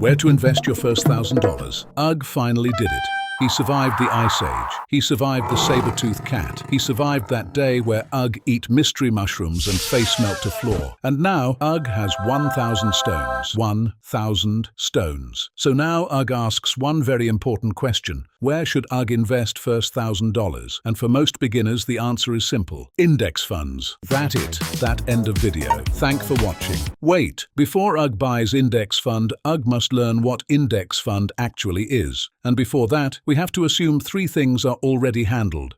Where to invest your first $1,000? Ugg finally did it. He survived the Ice Age. He survived the saber-tooth cat. He survived that day where Ugg eat mystery mushrooms and face melt to floor. And now Ugg has 1,000 stones. 1,000 stones. So now Ugg asks one very important question. Where should Ugg invest first $1,000? And for most beginners, the answer is simple. Index funds. That end of video. Thank for watching. Wait, before Ugg buys index fund, Ugg must learn what index fund actually is. And before that, we have to assume three things are already handled.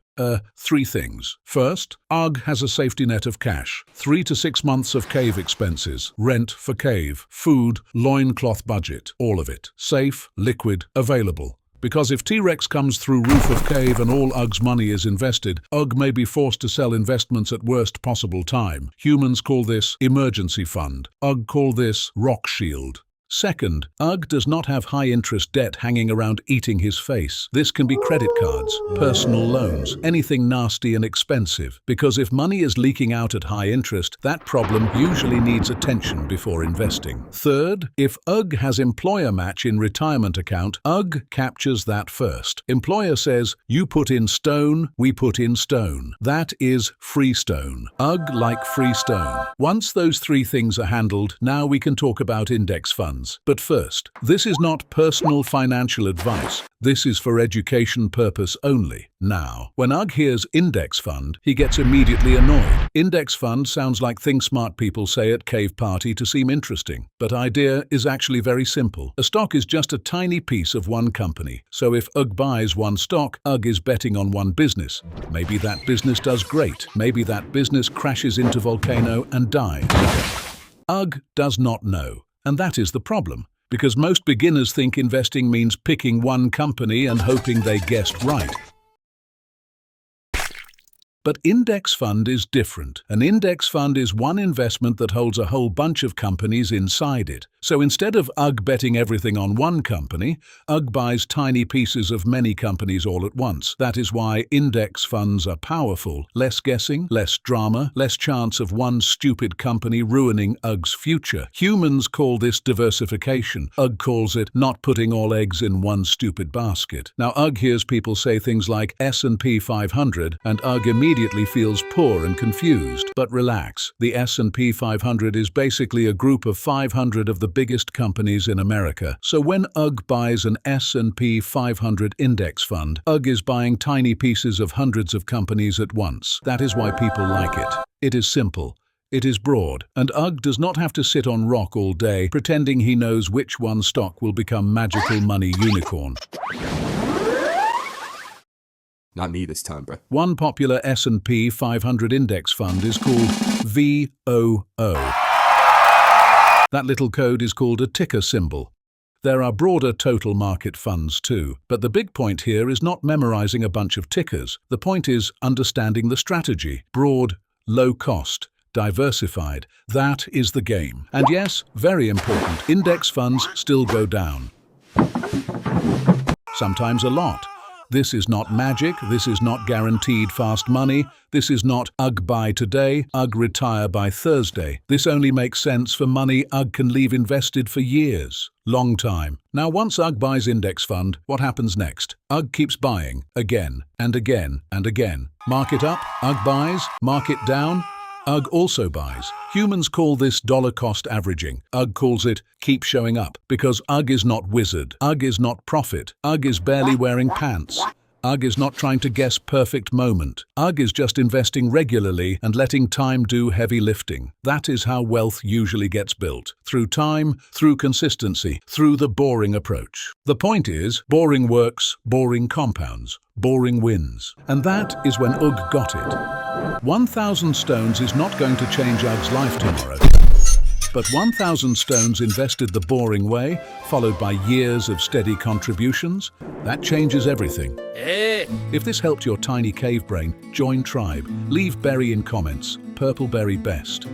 Three things. First, Ugg has a safety net of cash. 3 to 6 months of cave expenses. Rent for cave. Food, loincloth budget. All of it. Safe, liquid, available. Because if T-Rex comes through roof of cave and all Ugg's money is invested, Ugg may be forced to sell investments at worst possible time. Humans call this emergency fund. Ugg call this rock shield. Second, Ugg does not have high-interest debt hanging around eating his face. This can be credit cards, personal loans, anything nasty and expensive. Because if money is leaking out at high interest, that problem usually needs attention before investing. Third, if Ugg has employer match in retirement account, Ugg captures that first. Employer says, you put in stone, we put in stone. That is free stone. Ugg like free stone. Once those three things are handled, now we can talk about index funds. But first, this is not personal financial advice. This is for education purpose only. Now, when Ugg hears index fund, he gets immediately annoyed. Index fund sounds like things smart people say at cave party to seem interesting. But idea is actually very simple. A stock is just a tiny piece of one company. So if Ugg buys one stock, Ugg is betting on one business. Maybe that business does great. Maybe that business crashes into volcano and dies. Ugg does not know. And that is the problem, because most beginners think investing means picking one company and hoping they guessed right. But index fund is different. An index fund is one investment that holds a whole bunch of companies inside it. So instead of Ugg betting everything on one company, Ugg buys tiny pieces of many companies all at once. That is why index funds are powerful. Less guessing, less drama, less chance of one stupid company ruining Ugg's future. Humans call this diversification. Ugg calls it not putting all eggs in one stupid basket. Now Ugg hears people say things like S&P 500 and Ugg immediately feels poor and confused. But relax, the S&P 500 is basically a group of 500 of the biggest companies in America. So when Ugg buys an S&P 500 index fund, Ugg is buying tiny pieces of hundreds of companies at once. That is why people like it. It is simple. It is broad, and Ugg does not have to sit on rock all day pretending he knows which one stock will become magical money unicorn. Not me this time, bro. One popular S&P 500 index fund is called VOO. That little code is called a ticker symbol. There are broader total market funds too, but the big point here is not memorizing a bunch of tickers. The point is understanding the strategy. Broad, low cost, diversified. That is the game. And yes, very important, index funds still go down. Sometimes a lot. This is not magic, this is not guaranteed fast money, this is not Ugg buy today, Ugg retire by Thursday. This only makes sense for money Ugg can leave invested for years. Long time. Now once Ugg buys index fund, what happens next? Ugg keeps buying, again and again and again. Market up, Ugg buys, market down, Ugg also buys. Humans call this dollar cost averaging. Ugg calls it keep showing up, because Ugg is not wizard. Ugg is not profit. Ugg is barely wearing pants. Ugg is not trying to guess perfect moment. Ugg is just investing regularly and letting time do heavy lifting. That is how wealth usually gets built. Through time, through consistency, through the boring approach. The point is, boring works, boring compounds, boring wins. And that is when Ugg got it. 1,000 stones is not going to change Ugg's life tomorrow. But 1,000 stones invested the boring way, followed by years of steady contributions, that changes everything. If this helped your tiny cave brain, join tribe. Leave berry in comments. Purple berry best.